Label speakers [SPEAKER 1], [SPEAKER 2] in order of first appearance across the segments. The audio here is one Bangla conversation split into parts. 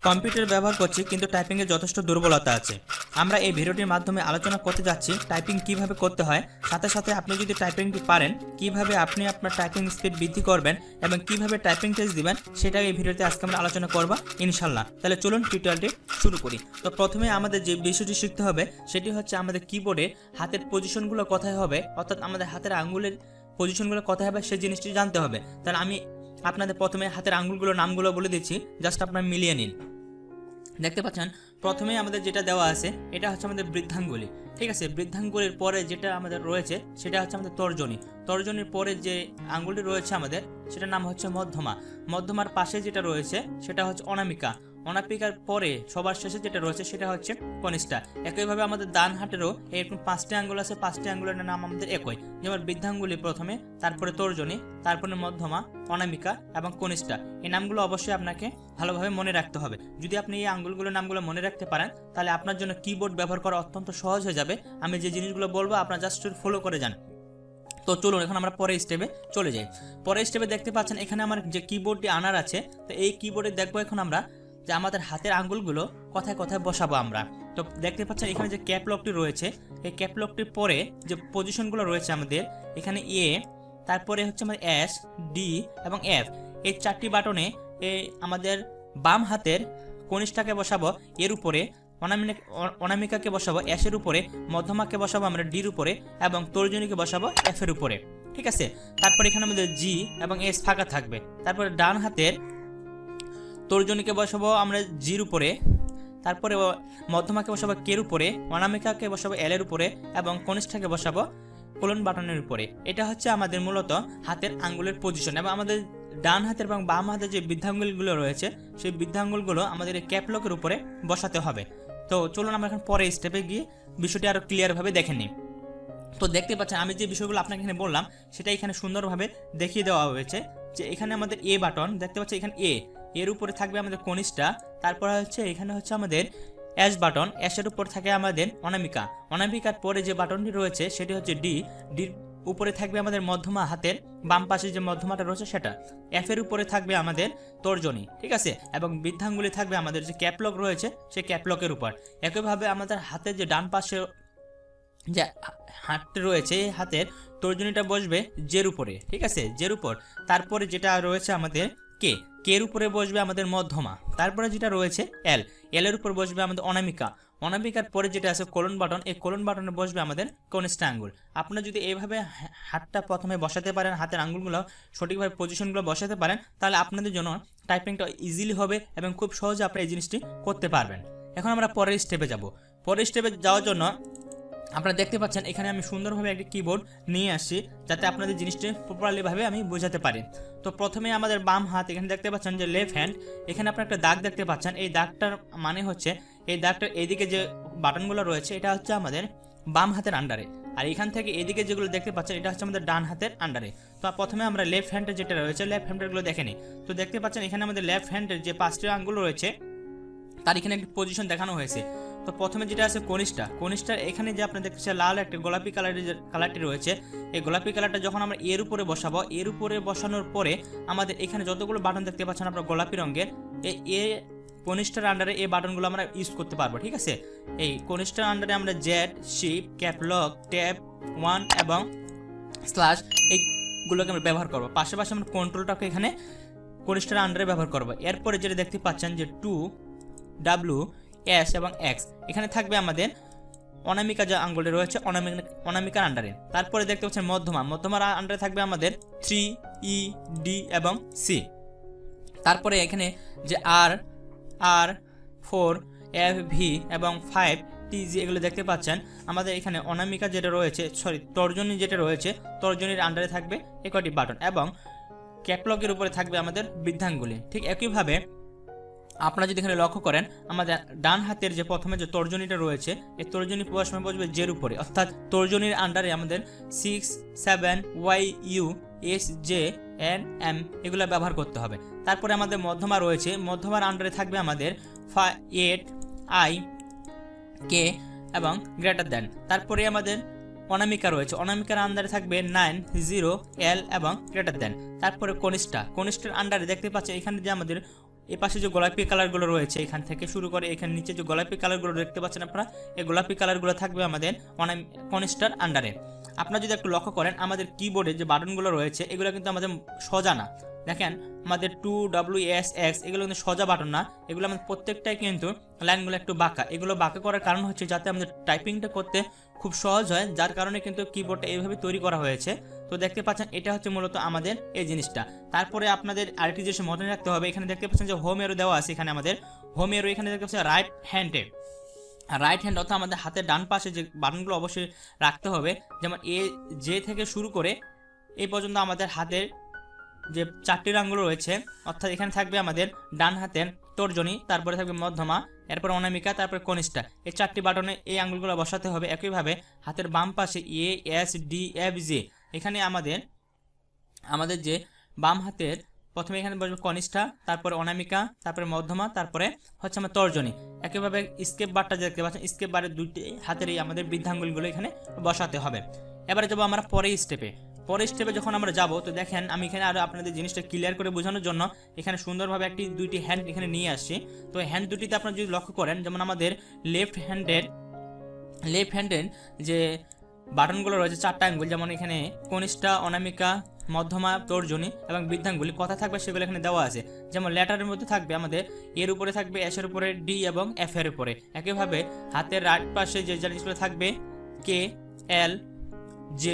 [SPEAKER 1] কম্পিউটার ব্যবহার করছি কিন্তু টাইপিংয়ে যথেষ্ট দুর্বলতা আছে। আমরা এই ভিডিওটির মাধ্যমে আলোচনা করতে যাচ্ছি টাইপিং কিভাবে করতে হয়, সাথে সাথে আপনি যদি টাইপিংটি পারেন কিভাবে আপনি আপনার টাইপিং স্পিড বৃদ্ধি করবেন এবং কিভাবে টাইপিং টেস্ট দিবেন সেটাই এই ভিডিওতে আজকে আমরা আলোচনা করব ইনশাল্লাহ। তাহলে চলুন টিউটোরিয়ালটি শুরু করি। তো প্রথমে আমাদের যে বিষয়টি শিখতে হবে সেটি হচ্ছে আমাদের কিবোর্ডে হাতের পজিশনগুলো কোথায় হবে, অর্থাৎ আমাদের হাতের আঙ্গুলের পজিশনগুলো কোথায় হবে সেই জিনিসটি জানতে হবে। তাহলে আমি আপনাদের প্রথমে হাতের আঙ্গুলগুলোর নামগুলো বলে দিচ্ছি, জাস্ট আপনারা মিলিয়ে নিন। দেখতে পাচ্ছেন প্রথমে আমাদের যেটা দেওয়া আছে এটা হচ্ছে আমাদের বৃদ্ধাঙ্গুলি, ঠিক আছে। বৃদ্ধাঙ্গুলির পরে যেটা আমাদের রয়েছে সেটা হচ্ছে আমাদের তর্জনী। তর্জনীর পরে যে আঙ্গুলটি রয়েছে আমাদের সেটার নাম হচ্ছে মধ্যমা। মধ্যমার পাশে যেটা রয়েছে সেটা হচ্ছে অনামিকা। অনামিকার পরে সবার শেষে যেটা রয়েছে সেটা হচ্ছে কনিষ্ঠা। একইভাবে আমাদের ডান হাতেরও এরকম 5টি আঙ্গুল আছে, 5টি আঙ্গুলের নাম আমাদের একই, যেমন বৃদ্ধাঙ্গুলি প্রথমে, তারপরে তর্জনী, তারপরে মধ্যমা, অনামিকা এবং কনিষ্ঠা। এই নামগুলো অবশ্যই আপনাকে ভালোভাবে মনে রাখতে হবে। যদি আপনি এই আঙ্গুলগুলোর নামগুলো মনে রাখতে পারেন তাহলে আপনার জন্য কিবোর্ড ব্যবহার করা অত্যন্ত সহজ হয়ে যাবে। আমি যে জিনিসগুলো বলবো আপনারা জাস্ট ফলো করে যান। তো চলুন এখন আমরা পরের স্টেপে চলে যাই। পরের স্টেপে দেখতে পাচ্ছেন এখানে আমার যে কিবোর্ডটি আনার আছে, তো এই কিবোর্ডে দেখবো এখন আমরা যে আমাদের হাতের আঙ্গুলগুলো কোথায় কোথায় বসাবো আমরা। তো দেখতে পাচ্ছেন এখানে যে ক্যাপ লকটি রয়েছে, এই ক্যাপ লকটির পরে যে পজিশনগুলো রয়েছে আমাদের এখানে এ, তারপরে হচ্ছে আমাদের এস, ডি এবং এফ, এই 4টি বাটনে আমাদের বাম হাতের কনিষ্ঠাকে বসাবো এর উপরে, অনামিকাকে বসাবো এস এর উপরে, মধ্যমাকে বসাবো আমরা ডির উপরে এবং তর্জনীকে বসাবো এফ এর উপরে, ঠিক আছে। তারপর এখানে আমাদের জি এবং এস ফাঁকা থাকবে। তারপরে ডান হাতের তর্জনীকে বসাবো আমরা জির উপরে, তারপরে মধ্যমাকে বসাবো কের উপরে, অনামিকাকে বসাবো এল এর উপরে এবং কনিষ্ঠাকে বসাবো কোলন বাটনের উপরে। এটা হচ্ছে আমাদের মূলত হাতের আঙ্গুলের পজিশন। এবং আমাদের ডান হাতের এবং বাম হাতের যে বৃদ্ধাঙ্গুলগুলো রয়েছে সেই বৃদ্ধাঙ্গুলগুলো আমাদের এই ক্যাপলকের উপরে বসাতে হবে। তো চলুন আমরা এখন পরের স্টেপে গিয়ে বিষয়টি আরো ক্লিয়ারভাবে দেখে নিই। তো দেখতে পাচ্ছেন আমি যে বিষয়গুলো আপনাকে এখানে বললাম সেটা এখানে সুন্দরভাবে দেখিয়ে দেওয়া হয়েছে। যে এখানে আমাদের এ বাটন দেখতে পাচ্ছি, এখানে এর উপরে থাকবে আমাদের কনিষ্ঠা, তারপর হচ্ছে এখানে হচ্ছে আমাদের এস বাটন, এস এর উপর থাকে আমাদের অনামিকা, অনামিকার পরে যে বাটনটি রয়েছে সেটি হচ্ছে ডি, ডির উপরে থাকবে আমাদের মধ্যমা হাতের বাম পাশে যে মধ্যমাটা রয়েছে সেটা, এফ এর উপরে থাকবে আমাদের তর্জনী, ঠিক আছে, এবং বৃদ্ধাঙ্গুলি থাকবে আমাদের যে ক্যাপলক রয়েছে সেই ক্যাপলকের উপর। একইভাবে আমাদের হাতের যে ডান পাশে যে হাতটি রয়েছে এই হাতের তর্জনীটা বসবে জের উপরে, ঠিক আছে, জের উপর। তারপরে যেটা রয়েছে আমাদের কের উপরে বসবে আমাদের মধ্যমা, তারপরে যেটা রয়েছে এল, এর উপর বসবে আমাদের অনামিকা, অনামিকার পরে যেটা আছে কোলন বাটন, এই কোলন বাটনে বসবে আমাদের কনিষ্ঠা আঙ্গুল। আপনারা যদি এইভাবে হাতটা প্রথমে বসাতে পারেন, হাতের আঙ্গুলগুলো সঠিকভাবে পজিশনগুলো বসাতে পারেন, তাহলে আপনাদের জন্য টাইপিংটা ইজিলি হবে এবং খুব সহজে আপনারা এই জিনিসটি করতে পারবেন। এখন আমরা পরের স্টেপে যাব। পরের স্টেপে যাওয়ার জন্য আপনারা দেখতে পাচ্ছেন এখানে আমি সুন্দরভাবে একটি কিবোর্ড নিয়ে আসছি যাতে আপনাদের জিনিসটি প্রপারলি ভাবে আমি বোঝাতে পারি। তো প্রথমে আমাদের বাম হাত, এখানে দেখতে পাচ্ছেন যে লেফট হ্যান্ড, এখানে আপনারা একটা দাগ দেখতে পাচ্ছেন। এই দাগটার মানে হচ্ছে এই দাগটার এইদিকে যে বাটনগুলো রয়েছে এটা হচ্ছে আমাদের বাম হাতের আন্ডারে, আর এখান থেকে এদিকে যেগুলো দেখতে পাচ্ছেন এটা হচ্ছে আমাদের ডান হাতের আন্ডারে। তো প্রথমে আমরা লেফট হ্যান্ডের যেটা রয়েছে লেফট হ্যান্ডেরগুলো দেখে নিই। তো দেখতে পাচ্ছেন এখানে আমাদের লেফট হ্যান্ডের যে 5টি আঙ্গুল রয়েছে তার এখানে একটি পজিশন দেখানো হয়েছে। তো প্রথমে যেটা আছে কনিষ্ঠার এখানে যে আপনি দেখছেন লাল একটা গোলাপি কালারের যে কালারটি রয়েছে, এই গোলাপি কালারটা যখন আমরা এর উপরে বসাবো, এর উপরে বসানোর পরে আমাদের এখানে যতগুলো বাটন দেখতে পাচ্ছেন আপনারা গোলাপি রঙের, এই কনিষ্ঠার আন্ডারে এই বাটনগুলো আমরা ইউজ করতে পারবো, ঠিক আছে। এই কনিষ্ঠার আন্ডারে আমরা জেড, শিফট, ক্যাপলক, ট্যাব 1 এবং স্ল্যাশ এইগুলোকে আমরা ব্যবহার করবো। পাশাপাশি আমরা কন্ট্রোলটাকে এখানে কনিষ্ঠার আন্ডারে ব্যবহার করবো। এরপরে যেটা দেখতে পাচ্ছেন যে 2, ডাব্লিউ, এস এবং এক্স, এখানে থাকবে আমাদের অনামিকা যে আঙ্গুলে রয়েছে অনামিকার আন্ডারে। তারপরে দেখতে পাচ্ছেন মধ্যমার আন্ডারে থাকবে আমাদের 3, ই, ডি এবং সি। তারপরে এখানে যে আর, 4, এফ, ভি এবং 5, টি, জি এগুলো দেখতে পাচ্ছেন। আমাদের এখানে অনামিকা যেটা রয়েছে, তর্জনী যেটা রয়েছে, তর্জনীর আন্ডারে থাকবে এই কয়টি বাটন এবং ক্যাপলকের উপরে থাকবে আমাদের বৃদ্ধাঙ্গুলি। ঠিক একইভাবে আপনারা যদি এখানে লক্ষ্য করেন আমাদের ডান হাতের যে প্রথমে যে তর্জনীটা রয়েছে এই তর্জনী সময় বসবে জের উপরে, অর্থাৎ তর্জনীর আন্ডারে আমাদের 6, 7, Y, U, S, J, N, M এগুলো ব্যবহার করতে হবে। তারপরে আমাদের মধ্যমা রয়েছে, মধ্যমার আন্ডারে থাকবে আমাদের 8, আই, কে এবং গ্রেটার দেন। তারপরে আমাদের অনামিকা রয়েছে, অনামিকার আন্ডারে থাকবে 9, 0, এল এবং গ্রেটার দেন। তারপরে কনিষ্ঠার আন্ডারে দেখতে পাচ্ছেন এখানে যে আমাদের এই পাশে যে গোলাপি কালারগুলো রয়েছে এখান থেকে শুরু করে এখানে নিচে যে গোলাপি কালারগুলো দেখতে পাচ্ছেন আপনারা, এই গোলাপি কালারগুলো থাকবে আমাদের কনিষ্ঠার আন্ডারে। আপনারা যদি একটু লক্ষ্য করেন আমাদের কিবোর্ডে যে বাটনগুলো রয়েছে এগুলো কিন্তু আমাদের সোজা না। দেখেন আমাদের 2WSX এগুলো কিন্তু সোজা বাটন না, এগুলো আমাদের প্রত্যেকটাই কিন্তু লাইনগুলো একটু বাঁকা। এগুলো বাঁকা করার কারণ হচ্ছে যাতে আমাদের টাইপিংটা করতে খুব সহজ হয়, যার কারণে কিন্তু কিবোর্ডটা এইভাবে তৈরি করা হয়েছে। তো দেখতে পাচ্ছেন এটা হচ্ছে মূলত আমাদের এই জিনিসটা। তারপরে আপনাদের আরেকটি জিনিস মনে রাখতে হবে, এখানে দেখতে পাচ্ছেন যে হোম এরো দেওয়া আছে, এখানে আমাদের হোম এরো এখানে দেখতে পাচ্ছেন রাইট হ্যান্ড অর্থাৎ আমাদের হাতের ডান পাশে যে বাটনগুলো অবশ্যই রাখতে হবে। যেমন যে থেকে শুরু করে এই পর্যন্ত আমাদের হাতের যে 4টি আঙ্গুল রয়েছে, অর্থাৎ এখানে থাকবে আমাদের ডান হাতের তর্জনী, তারপরে থাকবে মধ্যমা, এরপর অনামিকা, তারপর কনিষ্ঠা। এই 4টি বাটনে এই আঙ্গুলগুলো বসাতে হবে। একইভাবে হাতের বাম পাশে ASDFG এখানে আমাদের যে বাম হাতের প্রথমে এখানে বসবে কনিষ্ঠা, তারপরে অনামিকা, তারপরে মধ্যমা, তারপরে হচ্ছে আমার তর্জনী। একইভাবে স্কেপ বারটা দেখতে পাচ্ছেন, স্কেপ বারের দুইটি হাতের এই আমাদের বৃদ্ধাঙ্গুলগুলো এখানে বসাতে হবে। এবারে যাবো আমরা পরের স্টেপে যখন আমরা যাব, তো দেখেন আমি এখানে আরো আপনাদের জিনিসটা ক্লিয়ার করে বোঝানোর জন্য এখানে সুন্দরভাবে দুইটি হ্যান্ড এখানে নিয়ে আসছি। তো হ্যান্ড দুটিতে আপনারা যদি লক্ষ্য করেন, যেমন আমাদের লেফট হ্যান্ডের যে বাটনগুলো রয়েছে 4টা আঙ্গুল, যেমন এখানে কনিষ্ঠা, অনামিকা, মধ্যমা, তর্জনী এবং বৃদ্ধাঙ্গুলি কথা থাকবে সেগুলো এখানে দেওয়া আছে। যেমন লেটারের মধ্যে থাকবে আমাদের এর উপরে থাকবে এস এর উপরে ডি এবং এফ এর উপরে। একইভাবে হাতের রাইট পাশে যে জিনিসগুলো থাকবে 𝐾, J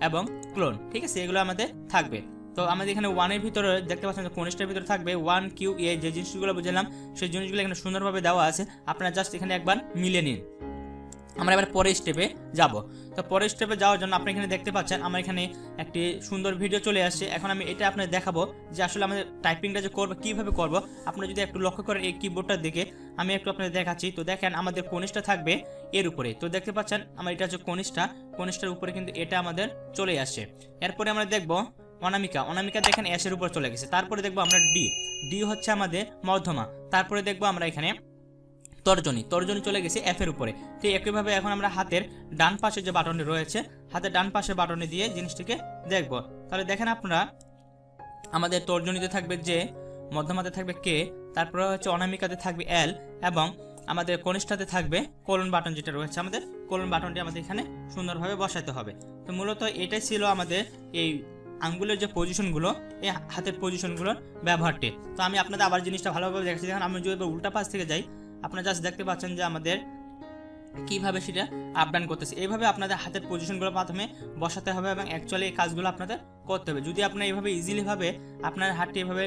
[SPEAKER 1] এবং ক্লোন, ঠিক আছে, এগুলো আমাদের থাকবে। তো আমাদের এখানে 1 এর ভিতরে দেখতে পাচ্ছেন কনিষ্ঠার ভিতরে থাকবে 1QA, যে জিনিসগুলো বুঝলাম সেই জিনিসগুলো এখানে সুন্দরভাবে দেওয়া আছে, আপনারা জাস্ট এখানে একবার মিলে নিন। আমরা এবার পরের স্টেপে যাব। তো পরের স্টেপে যাওয়ার জন্য আপনি এখানে দেখতে পাচ্ছেন আমার এখানে একটি সুন্দর ভিডিও চলে আসছে। এখন আমি এটা আপনাদের দেখাবো যে আসলে আমাদের টাইপিংটা যে করবো কীভাবে করবো। আপনারা যদি একটু লক্ষ্য করেন এই কিবোর্ডটার দিকে, আমি একটু আপনাদের দেখাচ্ছি। তো দেখেন আমাদের কনিষ্ঠা থাকবে এর উপরে, তো দেখতে পাচ্ছেন আমার এটা হচ্ছে কনিষ্ঠার উপরে কিন্তু এটা আমাদের চলে আসছে। এরপরে আমরা দেখবো অনামিকা দেখেন এস এর উপর চলে গেছে। তারপরে দেখবো আমরা ডি হচ্ছে আমাদের মধ্যমা। তারপরে দেখবো আমরা এখানে তর্জনী চলে গেছে এফ এর উপরে। ঠিক একইভাবে এখন আমরা হাতের ডান পাশে যে বাটনটি রয়েছে, হাতের ডান পাশের বাটনে দিয়ে জিনিসটিকে দেখব। তাহলে দেখেন আপনারা আমাদের তর্জনীতে থাকবে জে, মধ্যমাতে থাকবে কে, তারপরে হচ্ছে অনামিকাতে থাকবে এল এবং আমাদের কনিষ্ঠাতে থাকবে কোলন বাটন যেটা রয়েছে, আমাদের কোলন বাটনটি আমাদের এখানে সুন্দরভাবে বসাতে হবে। তো মূলত এটাই ছিল আমাদের এই আঙ্গুলের যে পজিশনগুলো, এই হাতের পজিশনগুলোর ব্যবহারটি। তো আমি আপনাদের আবার জিনিসটা ভালোভাবে দেখাচ্ছি। দেখেন আমি যদি উল্টা পাশ থেকে যাই, আপনারা জাস্ট দেখতে পাচ্ছেন যে আমাদের কিভাবে সেটা আপ ডাউন করতেছে। এইভাবে আপনাদের হাতের পজিশনগুলো প্রথমে বসাতে হবে এবং অ্যাকচুয়ালি এই কাজগুলো আপনাদের করতে হবে। যদি আপনারা এইভাবে ইজিলিভাবে আপনার হাতটি এভাবে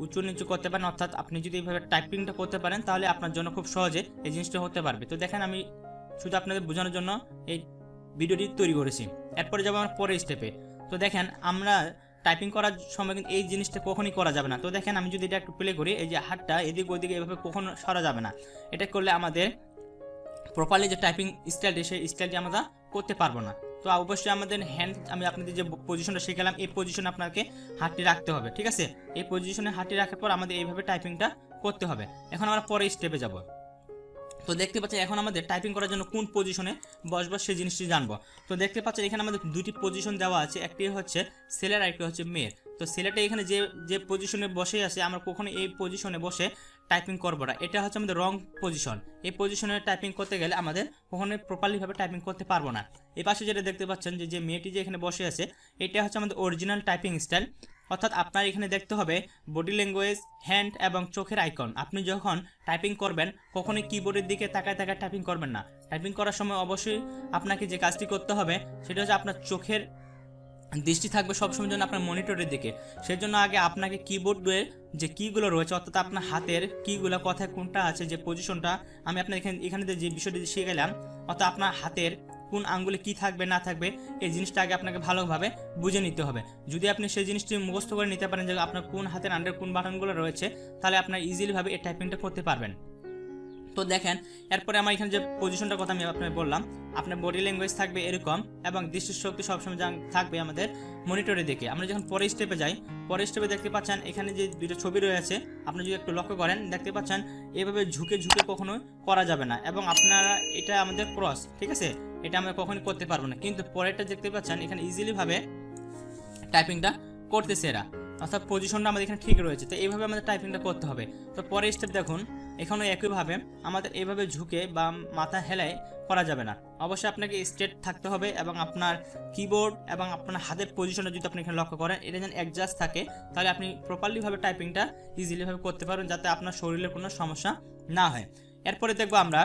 [SPEAKER 1] উঁচু নিচু করতে পারেন, অর্থাৎ আপনি যদি এইভাবে টাইপিংটা করতে পারেন, তাহলে আপনার জন্য খুব সহজে এই জিনিসটা হতে পারবে। তো দেখেন আমি শুধু আপনাদের বোঝানোর জন্য এই ভিডিওটি তৈরি করেছি। এরপরে যাবো আমার পরের স্টেপে। তো দেখেন আমরা টাইপিং করার সময় কিন্তু এই জিনিসটা কখনই করা যাবে না। তো দেখেন আমি যদি এটা একটু প্লে করি, এই যে হাতটা এদিক ওদিকে এভাবে কখনো সরা যাবে না। এটা করলে আমাদের প্রপারলি যে টাইপিং স্টাইলটি, সেই স্টাইলটি আমরা করতে পারবো না। তো অবশ্যই আমাদের হ্যান্ড, আমি আপনাদের যে পজিশনটা শেখালাম এই পজিশনে আপনাকে হাতটি রাখতে হবে, ঠিক আছে। এই পজিশনে হাতটি রাখার পর আমাদের এইভাবে টাইপিংটা করতে হবে। এখন আমরা পরের স্টেপে যাব। তো দেখতে পাচ্ছেন এখন আমাদের টাইপিং করার জন্য কোন পজিশনে বসবো সেই জিনিসটি জানবো। তো দেখতে পাচ্ছেন এখানে আমাদের দুটি পজিশন দেওয়া আছে, একটি হচ্ছে ছেলের আর একটি হচ্ছে মেয়ের। তো ছেলেটা এখানে যে পজিশনে বসে আছে, আমরা কখনো এই পজিশনে বসে টাইপিং করবো না, এটা হচ্ছে আমাদের রং পজিশন। এই পজিশনে টাইপিং করতে গেলে আমাদের কখনোই প্রপারলিভাবে টাইপিং করতে পারবো না। এই পাশে যেটা দেখতে পাচ্ছেন যে মেয়েটি যে এখানে বসে আছে, এটা হচ্ছে আমাদের অরিজিনাল টাইপিং স্টাইল। অর্থাৎ আপনার এখানে দেখতে হবে বডি ল্যাঙ্গুয়েজ, হ্যান্ড এবং চোখের আইকন। আপনি যখন টাইপিং করবেন কখনোই কিবোর্ডের দিকে তাকায় টাইপিং করবেন না। টাইপিং করার সময় অবশ্যই আপনাকে যে কাজটি করতে হবে সেটা হচ্ছে আপনার চোখের দৃষ্টি থাকবে সবসময় জন্য আপনার মনিটরের দিকে। সেই জন্য আগে আপনাকে কিবোর্ডের যে কিগুলো রয়েছে, অর্থাৎ আপনার হাতের কিগুলো কোথায় কোনটা আছে, যে পজিশনটা আমি আপনার এখানে যে বিষয়টি শিখেলাম, অর্থাৎ আপনার হাতের কোন আঙ্গুলে কি থাকবে না থাকবে এই জিনিসটা আগে আপনাকে ভালোভাবে বুঝে নিতে হবে। যদি আপনি সেই জিনিসটি মুখস্থ করে নিতে পারেন যে আপনার কোন হাতের আন্ডার কোন বাটনগুলো রয়েছে, তাহলে আপনার ইজিলিভাবে এই টাইপিংটা করতে পারবেন। তো দেখেন এরপরে আমার এখানে যে পজিশনটার কথা আমি আপনাকে বললাম, আপনার বডি ল্যাঙ্গুয়েজ থাকবে এরকম এবং দৃষ্টিশক্তি সবসময় থাকবে আমাদের মনিটরের দিকে। আমরা যখন পরের স্টেপে যাই, পরের স্টেপে দেখতে পাচ্ছেন এখানে যে দুটো ছবি রয়েছে, আপনি যদি একটু লক্ষ্য করেন দেখতে পাচ্ছেন এভাবে ঝুঁকে কখনো করা যাবে না এবং আপনারা এটা আমাদের ক্রস, ঠিক আছে, এটা আমরা কখনোই করতে পারবো না। কিন্তু পরেরটা দেখতে পাচ্ছেন এখানে ইজিলিভাবে টাইপিংটা করতেছে এরা। অর্থাৎ পজিশনটা আমাদের এখানে ঠিক রয়েছে। তো এইভাবে আমাদের টাইপিংটা করতে হবে। তো পরের স্টেপ দেখুন, এখানেও একইভাবে আমাদের এইভাবে ঝুঁকে বা মাথা হেলায় করা যাবে না, অবশ্যই আপনাকে স্ট্রেট থাকতে হবে এবং আপনার কিবোর্ড এবং আপনার হাতের পজিশনটা যদি আপনি এখানে লক্ষ্য করেন এটা যেন অ্যাডজাস্ট থাকে, তাহলে আপনি প্রপারলিভাবে টাইপিংটা ইজিলিভাবে করতে পারবেন, যাতে আপনার শরীরের কোনো সমস্যা না হয়। এরপরে দেখবো আমরা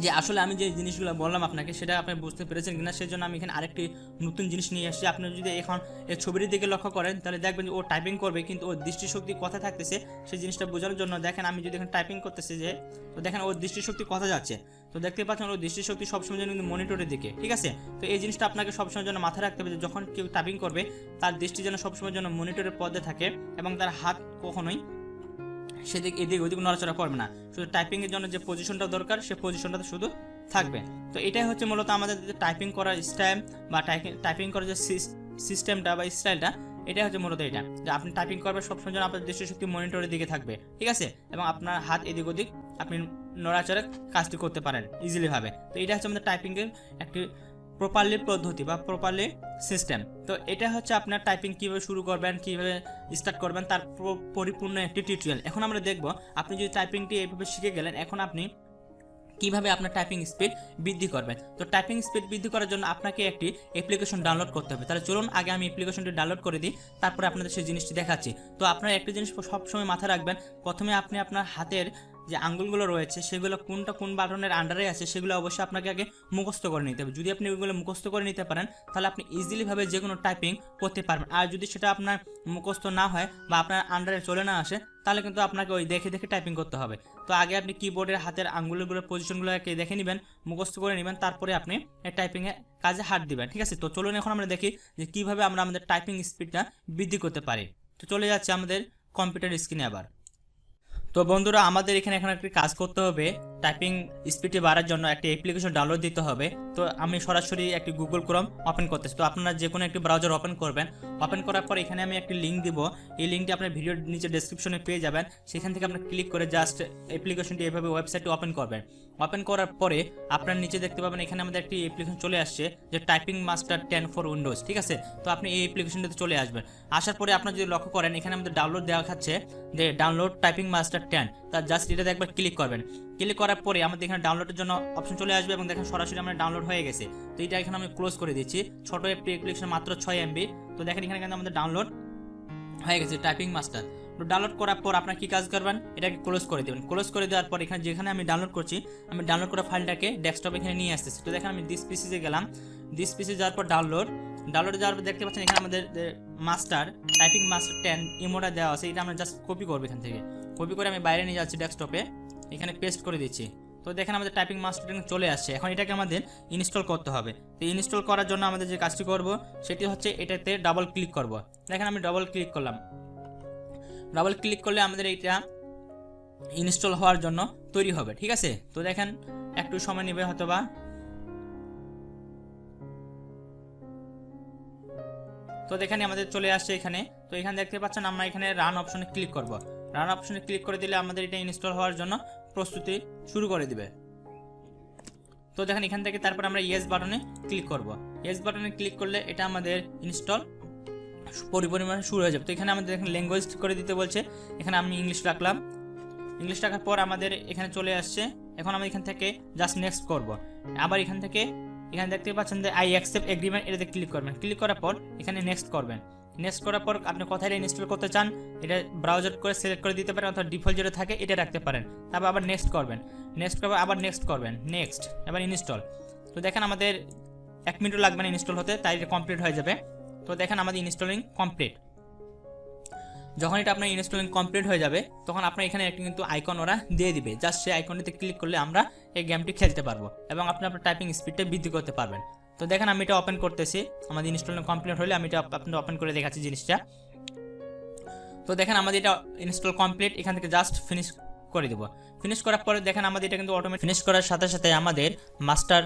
[SPEAKER 1] যে আসলে আমি যে জিনিসগুলো বললাম আপনাকে সেটা আপনি বুঝতে পেরেছেন কিনা, সেই জন্য আমি এখানে আরেকটি নতুন জিনিস নিয়ে আসছি। আপনি যদি এখন এই ছবির দিকে লক্ষ্য করেন তাহলে দেখবেন যে ও টাইপিং করবে কিন্তু ওর দৃষ্টিশক্তি কোথায় থাকতেছে সেই জিনিসটা বোঝানোর জন্য দেখেন আমি যদি এখানে টাইপিং করতেছি যে, তো দেখেন ওর দৃষ্টিশক্তি কোথায় যাচ্ছে, তো দেখতে পাচ্ছেন ওর দৃষ্টিশক্তি সবসময় যেন কিন্তু মনিটরের দিকে, ঠিক আছে। তো এই জিনিসটা আপনাকে সবসময় জন্য মাথায় রাখতে হবে যে যখন কেউ টাইপিং করবে তার দৃষ্টি যেন সবসময় জন্য মনিটরের পর্দায় থাকে এবং তার হাত কখনোই সেদিক এদিক ওদিক নড়াচড়া করবে না, শুধু টাইপিংয়ের জন্য যে পজিশনটা দরকার সে পজিশনটাতে শুধু থাকবে। তো এটাই হচ্ছে মূলত আমাদের যে টাইপিং করার স্টাইল বা টাইপিং করার যে সিস্টেমটা বা স্টাইলটা, এটাই হচ্ছে মূলত এটা যে আপনি টাইপিং করবেন সবসময় যেন আপনার দৃষ্টিশক্তি মনিটরের দিকে থাকবে, ঠিক আছে, এবং আপনার হাত এদিক ওদিক আপনি নড়াচড়া কাজটি করতে পারেন ইজিলিভাবে। তো এটা হচ্ছে আমাদের টাইপিংয়ের একটি প্রপারলি পদ্ধতি বা প্রপারলি সিস্টেম। তো এটা হচ্ছে আপনার টাইপিং কীভাবে শুরু করবেন, কীভাবে স্টার্ট করবেন তার পরিপূর্ণ একটি টিউটোরিয়াল। এখন আমরা দেখব আপনি যদি টাইপিংটি এইভাবে শিখে গেলেন, এখন আপনি কিভাবে আপনার টাইপিং স্পিড বৃদ্ধি করবেন। তো টাইপিং স্পিড বৃদ্ধি করার জন্য আপনাকে একটি অ্যাপ্লিকেশন ডাউনলোড করতে হবে। তাহলে চলুন আগে আমি অ্যাপ্লিকেশনটি ডাউনলোড করে দিই, তারপরে আপনাদের সেই জিনিসটি দেখাচ্ছি। তো আপনার একটা জিনিস সবসময় মাথায় রাখবেন, প্রথমে আপনি আপনার হাতের যে আঙ্গুলগুলো রয়েছে সেগুলো কোনটা কোন বাটনের আন্ডারে আছে সেগুলো অবশ্যই আপনাকে আগে মুখস্থ করে নিতে হবে। যদি আপনি ওইগুলো মুখস্থ করে নিতে পারেন তাহলে আপনি ইজিলিভাবে যে কোনো টাইপিং করতে পারবেন। আর যদি সেটা আপনার মুখস্থ না হয় বা আপনার আন্ডারে চলে না আসে তাহলে কিন্তু আপনাকে ওই দেখে দেখে টাইপিং করতে হবে। তো আগে আপনি কিবোর্ডের হাতের আঙ্গুলগুলোর পজিশনগুলোকে দেখে নেবেন, মুখস্থ করে নেবেন, তারপরে আপনি টাইপিংয়ে কাজে হাত দিবেন, ঠিক আছে। তো চলুন এখন আমরা দেখি যে কীভাবে আমরা আমাদের টাইপিং স্পিডটা বৃদ্ধি করতে পারি। তো চলে যাচ্ছে আমাদের কম্পিউটার স্ক্রিনে আবার। তো বন্ধুরা আমাদের এখানে এখন একটি কাজ করতে হবে, টাইপিং স্পিডে বাড়ার জন্য একটি অ্যাপ্লিকেশন ডাউনলোড দিতে হবে। তো আমি সরাসরি একটি গুগল ক্রোম ওপেন করতেছি। তো আপনারা যে কোনো একটি ব্রাউজার ওপেন করবেন, ওপেন করার পর এখানে আমি একটি লিঙ্ক দিব, এই লিঙ্কটি আপনার ভিডিওর নিচে ডেসক্রিপশনে পেয়ে যাবেন। সেখান থেকে আপনি ক্লিক করে জাস্ট অ্যাপ্লিকেশনটি এভাবে ওয়েবসাইটটি ওপেন করবেন। ওপেন করার পরে আপনার নিচে দেখতে পাবেন এখানে আমাদের একটি অ্যাপ্লিকেশন চলে আসছে যে টাইপিং মাস্টার 10 ফর উইন্ডোজ, ঠিক আছে। তো আপনি এই অ্যাপ্লিকেশনটিতে চলে আসবেন। আসার পরে আপনার যদি লক্ষ্য করেন এখানে আমাদের ডাউনলোড দেওয়া খাচ্ছে যে ডাউনলোড টাইপিং মাস্টার 10, তার জাস্ট এটাতে একবার ক্লিক করবেন। ক্লিক করার পরে আমাদের এখানে ডাউনলোডের জন্য অপশন চলে আসবে এবং দেখেন সরাসরি আমরা ডাউনলোড হয়ে গেছে। তো এটা এখানে আমি ক্লোজ করে দিচ্ছি, ছোট একটি অ্যাপ্লিকেশন মাত্র 6 MB। তো দেখেন এখানে কিন্তু আমাদের ডাউনলোড হয়ে গেছে টাইপিং মাস্টার। তো ডাউনলোড করার পর আপনার কি কাজ করবেন, এটাকে ক্লোজ করে দেবেন। ক্লোজ করে দেওয়ার পর এখানে যেখানে আমি ডাউনলোড করছি আমি ডাউনলোড করা ফাইলটাকে ডেস্কটপে এখানে নিয়ে আসতেছি। তো দেখেন আমি দিস পিসিতে গেলাম, দিস পিসি যাওয়ার পর ডাউনলোডে যাওয়ার পর দেখতে পাচ্ছেন এখানে আমাদের মাস্টার টাইপিং মাস্টার 10 ইমোটা দেওয়া আছে। এটা আমরা জাস্ট কপি করবো, এখান থেকে কপি করে আমি বাইরে নিয়ে যাচ্ছি ডেস্কটপে, এখানে পেস্ট করে দিচ্ছি। তো দেখেন আমাদের টাইপিং মাস্টার চলে আসছে। এখন এটাকে আমাদের ইনস্টল করতে হবে। তো ইনস্টল করার জন্য আমাদের যে কাজটি করব সেটি হচ্ছে এটাতে ডাবল ক্লিক করব। দেখেন আমি ডাবল ক্লিক করলাম, ডাবল ক্লিক করলে আমাদের এইটা ইনস্টল হওয়ার জন্য তৈরি হবে, ঠিক আছে। তো দেখেন একটু সময় নেবে হয়তোবা। তো দেখেন আমাদের চলে আসছে এখানে। তো এখানে দেখতে পাচ্ছেন আমরা এখানে রান অপশনে ক্লিক করব। রান অপশনে ক্লিক করে দিলে আমাদের এটা ইনস্টল হওয়ার জন্য প্রস্তুতি শুরু করে দিবে। তো দেখেন এখান থেকে তারপর আমরা ইয়েস বাটনে ক্লিক করব। ইয়েস বাটনে ক্লিক করলে এটা আমাদের ইনস্টল পরিপূর্ণভাবে শুরু হয়ে যাবে। তো এখানে আমাদের দেখেন ল্যাঙ্গুয়েজ করে দিতে বলছে, এখানে আমি ইংলিশ রাখলাম। ইংলিশ রাখার পর আমাদের এখানে চলে আসছে। এখন আমি এখান থেকে জাস্ট নেক্সট করব। আবার এখানে দেখতে পাচ্ছেন যে আই অ্যাকসেপ্ট এগ্রিমেন্ট, এটাতে ক্লিক করবেন। ক্লিক করার পর এখানে নেক্সট করবেন। নেক্সট করার পর আপনি কোথায় ইনস্টল করতে চান এটা ব্রাউজার করে সিলেক্ট করে দিতে পারেন, অথবা ডিফল্ট যেটা থাকে এটা রাখতে পারেন। তারপর আবার নেক্সট করবেন, নেক্সট করবেন, আবার নেক্সট করবেন, নেক্সট, এবার ইনস্টল। তো দেখেন আমাদের 1 মিনিটও লাগবে না ইনস্টল হতে, তাই এটা কমপ্লিট হয়ে যাবে। তো দেখেন আমাদের ইনস্টলিং কমপ্লিট। যখন এটা আপনার ইনস্টলিং কমপ্লিট হয়ে যাবে তখন আপনার এখানে একটি কিন্তু আইকন ওরা দিয়ে দিবে, জাস্ট সেই আইকনটিতে ক্লিক করলে আমরা এই গেমটি খেলতে পারবো এবং আপনি আপনার টাইপিং স্পিডটা বৃদ্ধি করতে পারবেন। তো দেখেন আমি এটা ওপেন করতেছি, আমাদের ইনস্টলিং কমপ্লিট হলে আমি এটা আপনাদের ওপেন করে দেখাচ্ছি জিনিসটা। তো দেখেন আমাদের এটা ইনস্টল কমপ্লিট, এখান থেকে জাস্ট ফিনিশ করে দেবো। ফিনিশ করার পরে দেখেন আমাদের এটা কিন্তু অটোমেটিক ফিনিশ করার সাথে সাথে আমাদের মাস্টার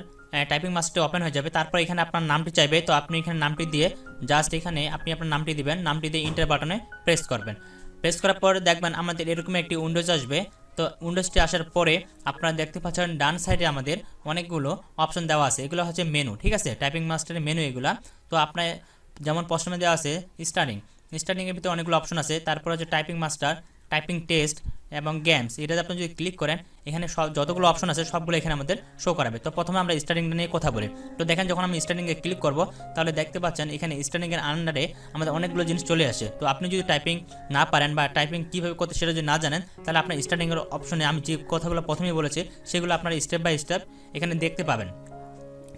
[SPEAKER 1] টাইপিং মাস্টার ওপেন হয়ে যাবে। তারপর এখানে আপনার নামটি চাইবে, তো আপনি এখানে নামটি দিয়ে জাস্ট এখানে আপনি আপনার নামটি দিবেন, নামটি দিয়ে ইন্টার বাটনে প্রেস করবেন। প্রেস করার পর দেখবেন আমাদের এরকম একটি উইন্ডোজ আসবে। তো উইন্ডোজটি আসার পরে আপনারা দেখতে পাচ্ছেন ডান সাইডে আমাদের অনেকগুলো অপশন দেওয়া আছে, এগুলো হচ্ছে মেনু, ঠিক আছে, টাইপিং মাস্টারের মেনু এগুলা। তো আপনার যেমন প্রথমে দেওয়া আছে স্টার্টিং, স্টার্টিংয়ের ভিতরে অনেকগুলো অপশন আছে, তারপর হচ্ছে টাইপিং মাস্টার, টাইপিং টেস্ট এবং গেমস। এটাতে আপনি যদি ক্লিক করেন এখানে সব যতগুলো অপশন আছে সবগুলো এখানে আমাদের শো করাবে। তো প্রথমে আমরা স্টার্টিংটা নিয়ে কথা বলি। তো দেখেন যখন আমি স্টার্টিংয়ে ক্লিক করব তাহলে দেখতে পাচ্ছেন এখানে স্টার্টিংয়ের আন্ডারে আমাদের অনেকগুলো জিনিস চলে আসে। তো আপনি যদি টাইপিং না পারেন বা টাইপিং কীভাবে করতে সেটা যদি না জানেন তাহলে আপনার স্টার্টিংয়ের অপশনে আমি যে কথাগুলো প্রথমেই বলেছি সেগুলো আপনারা স্টেপ বাই স্টেপ এখানে দেখতে পাবেন।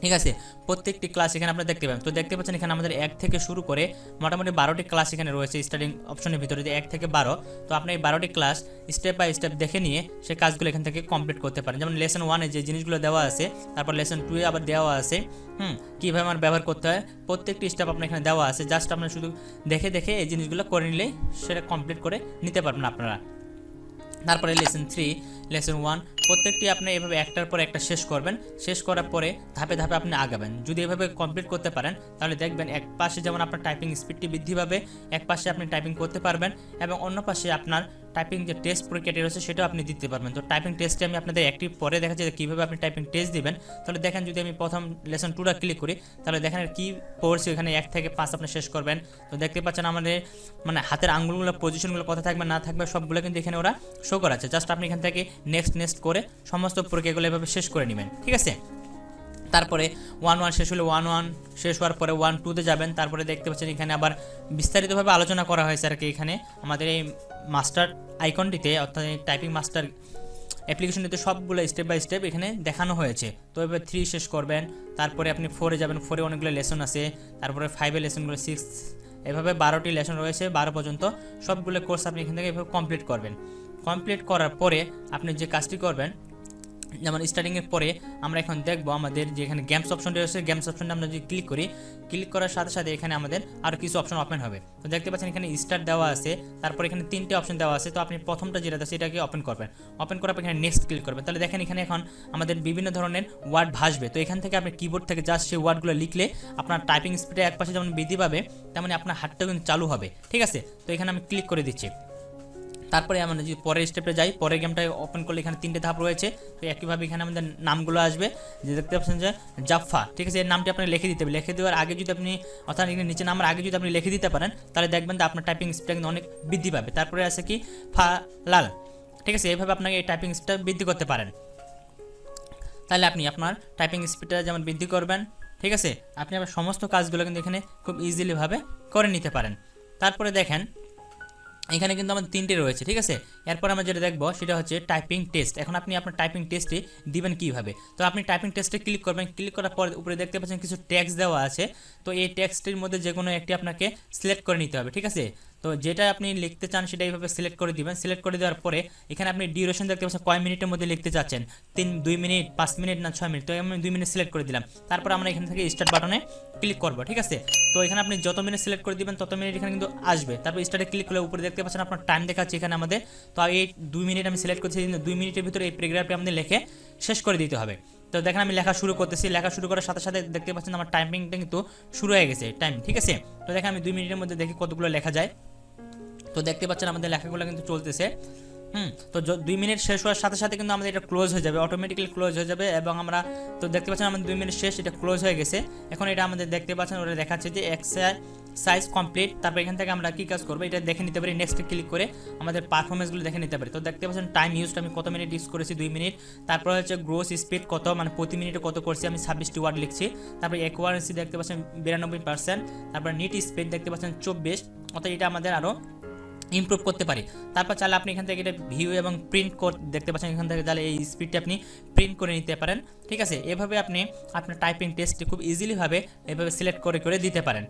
[SPEAKER 1] ঠিক আছে, প্রত্যেকটি ক্লাস এখানে আপনারা দেখতে পাবেন। তো দেখতে পাচ্ছেন এখানে আমাদের 1 থেকে শুরু করে মোটামুটি 12টি ক্লাস এখানে রয়েছে স্টার্টিং অপশনের ভিতরে, যে 1 থেকে 12। তো আপনি এই 12টি ক্লাস স্টেপ বাই স্টেপ দেখে নিয়ে সেই কাজগুলো এখান থেকে কমপ্লিট করতে পারেন। যেমন লেসন 1-এ যে জিনিসগুলো দেওয়া আছে, তারপর লেসন 2-এ আবার দেওয়া আছে কীভাবে আমার ব্যবহার করতে হয়, প্রত্যেকটি স্টেপ আপনার এখানে দেওয়া আছে। জাস্ট আপনার শুধু দেখে দেখে এই জিনিসগুলো করে নিলেই সেটা কমপ্লিট করে নিতে পারবেন আপনারা। তারপরে লেসন 3, লেসন 1 প্রত্যেকটি আপনি এভাবে একটার পর একটা শেষ করবেন। শেষ করার পরে ধাপে ধাপে আপনি আগাবেন। যদি এভাবে কমপ্লিট করতে পারেন তাহলে দেখবেন এক পাশে যেমন আপনার টাইপিং স্পিডটি বৃদ্ধি পাবে, এক পাশে আপনি টাইপিং করতে পারবেন এবং অন্য পাশে আপনার টাইপিং যে টেস্ট পরীক্ষাটি রয়েছে সেটাও আপনি দিতে পারবেন। তো টাইপিং টেস্টে আমি আপনাদের একটি পরে দেখাচ্ছি যে কীভাবে আপনি টাইপিং টেস্ট দিবেন। তাহলে দেখেন যদি আমি প্রথম লেসন 2টা ক্লিক করি তাহলে দেখেন কী পড়ছি, এখানে 1 থেকে 5 আপনি শেষ করবেন। তো দেখতে পাচ্ছেন আমাদের মানে হাতের আঙ্গুলগুলো পজিশনগুলো কথা থাকবে না থাকবে সবগুলো কিন্তু এখানে ওরা শো করাচ্ছে। জাস্ট আপনি এখান থেকে নেক্সট করে সমস্ত প্রক্রিয়াগুলো এভাবে শেষ করে নেবেন। ঠিক আছে, তারপরে 1-1 শেষ হলে 1-1 শেষ হওয়ার পরে 1-2-তে যাবেন। তারপরে দেখতে পাচ্ছেন এখানে আবার বিস্তারিতভাবে আলোচনা করা হয়েছে আর কি এখানে আমাদের এই মাস্টার আইকনটিতে, অর্থাৎ টাইপিং মাস্টার অ্যাপ্লিকেশনটিতে সবগুলো স্টেপ বাই স্টেপ এখানে দেখানো হয়েছে। তো এবার 3 শেষ করবেন, তারপরে আপনি 4-এ যাবেন। 4-এ অনেকগুলো লেসন আছে, তারপরে 5-এ লেসনগুলো, 6 এভাবে 12টি লেসন রয়েছে, 12 পর্যন্ত সবগুলো কোর্স আপনি এখান থেকে এভাবে কমপ্লিট করবেন। কমপ্লিট করার পরে আপনি যে কাজটি করবেন, যেমন স্টার্টিংয়ের পরে আমরা এখন দেখবো আমাদের যে এখানে গেমস অপশনটা রয়েছে, গেমস অপশনটা আমরা যদি ক্লিক করি, ক্লিক করার সাথে সাথে এখানে আমাদের আরও কিছু অপশন ওপেন হবে। তো দেখতে পাচ্ছেন এখানে স্টার্ট দেওয়া আছে, তারপর এখানে 3টে অপশন দেওয়া আছে। তো আপনি প্রথমটা যেটা আছে সেটাকে ওপেন করবেন। ওপেন করার পর এখানে নেক্সট ক্লিক করবেন। তাহলে দেখেন এখানে এখন আমাদের বিভিন্ন ধরনের ওয়ার্ড ভাসবে। তো এখান থেকে আপনি কিবোর্ড থেকে জাস্ট সেই ওয়ার্ডগুলো লিখলে আপনার টাইপিং স্পিডে এক পাশে যেমন বৃদ্ধি পাবে তেমনি আপনার হাতটাও কিন্তু চালু হবে। ঠিক আছে, তো এখানে আমি ক্লিক করে দিচ্ছি। তারপরে আমরা যদি পরের স্টেপে যাই, পরের গেমটা ওপেন করলে এখানে 3টে ধাপ রয়েছে। তো একইভাবে এখানে আমাদের নামগুলো আসবে, যে দেখতে পাচ্ছেন যে জাফা। ঠিক আছে, এর নামটি আপনি লিখে দিতে হবে। লিখে দেওয়ার আগে যদি আপনি অর্থাৎ এখানে নিচে নামের আগে যদি আপনি লিখে দিতে পারেন তাহলে দেখবেন যে আপনার টাইপিং স্পিডটা কিন্তু অনেক বৃদ্ধি পাবে। তারপরে আছে কি লাল। ঠিক আছে, এইভাবে আপনাকে এই টাইপিং স্পিডটা বৃদ্ধি করতে পারেন। তাহলে আপনি আপনার টাইপিং স্পিডটা যেমন বৃদ্ধি করবেন, ঠিক আছে, আপনি আবার সমস্ত কাজগুলো কিন্তু এখানে খুব ইজিলিভাবে করে নিতে পারেন। তারপরে দেখেন এখানে কিন্তু আমাদের 3টে রয়েছে। ঠিক আছে, এরপর আমরা যেটা দেখবো সেটা হচ্ছে টাইপিং টেস্ট। এখন আপনি আপনার টাইপিং টেস্টে দিবেন কীভাবে। তো আপনি টাইপিং টেস্টে ক্লিক করবেন। ক্লিক করার পর উপরে দেখতে পাচ্ছেন কিছু ট্যাক্স দেওয়া আছে। তো এই ট্যাক্সটির মধ্যে যে কোনো একটি আপনাকে সিলেক্ট করে নিতে হবে। ঠিক আছে, তো যেটা আপনি লিখতে চান সেটা এইভাবে সিলেক্ট করে দিবেন। সিলেক্ট করে দেওয়ার পরে এখানে আপনি ডিউরেশন দেখতে পাচ্ছেন কয় মিনিটের মধ্যে লিখতে চাচ্ছেন, 2 মিনিট, 5 মিনিট না 6 মিনিট। তো আমি 2 মিনিট সিলেক্ট করে দিলাম। তারপর আমরা এখান থেকে স্টার্ট বাটনে ক্লিক করবো। ঠিক আছে, তো এখানে আপনি যত মিনিট সিলেক্ট করে দিবেন তত মিনিট এখানে কিন্তু আসবে। তারপর স্টার্টে ক্লিক করলে উপরে দেখতে পাচ্ছেন আপনার টাইম দেখাচ্ছে এখানে আমাদের। তো এই 2 মিনিট আমি সিলেক্ট করছি, 2 মিনিটের ভিতরে এই প্যারাগ্রাফটি আমাদের লিখে শেষ করে দিতে হবে। তো দেখেন আমি লেখা শুরু করতেছি। লেখা শুরু করার সাথে সাথে দেখতে পাচ্ছেন আমার টাইপিংটা কিন্তু শুরু হয়ে গেছে টাইম। ঠিক আছে, তো দেখেন আমি 2 মিনিটের মধ্যে দেখি কতগুলো লেখা যায়। তো দেখতে পাচ্ছেন আমাদের লেখাগুলো কিন্তু চলতেছে। তো 2 মিনিট শেষ হওয়ার সাথে সাথে কিন্তু আমাদের এটা ক্লোজ হয়ে যাবে, অটোমেটিক্যালি ক্লোজ হয়ে যাবে। এবং আমরা তো দেখতে পাচ্ছেন আমাদের 2 মিনিট শেষ, এটা ক্লোজ হয়ে গেছে। এখন এটা আমাদের দেখতে পাচ্ছেন ওটা দেখাচ্ছে যে এক্সারসাইজ কমপ্লিট। তারপর এখান থেকে আমরা কী কাজ করবো এটা দেখে নিতে পারি। নেক্সট ক্লিক করে আমাদের পারফরমেন্সগুলো দেখে নিতে পারি। তো দেখতে পাচ্ছেন টাইম ইউজড আমি কত মিনিট ইউজ করেছি, 2 মিনিট। তারপর হচ্ছে গ্রোস স্পিড কত, মানে প্রতি মিনিটে কত করছি, আমি 26টি ওয়ার্ড লিখছি। তারপর অ্যাকুরেসি দেখতে পাচ্ছেন 92%। তারপর নিট স্পিড দেখতে পাচ্ছেন 24। অর্থাৎ এটা আমাদের আরও ইমপ্রুভ করতে পারি। তারপর চাইলে আপনি এখান থেকে এটা ভিউ এবং প্রিন্ট দেখতে পাচ্ছেন এখান থেকে, তাহলে এই স্পিডটা আপনি প্রিন্ট করে নিতে পারেন। ঠিক আছে, এভাবে আপনি আপনার টাইপিং টেস্টটি খুব ইজিলিভাবে এভাবে সিলেক্ট করে দিতে পারেন।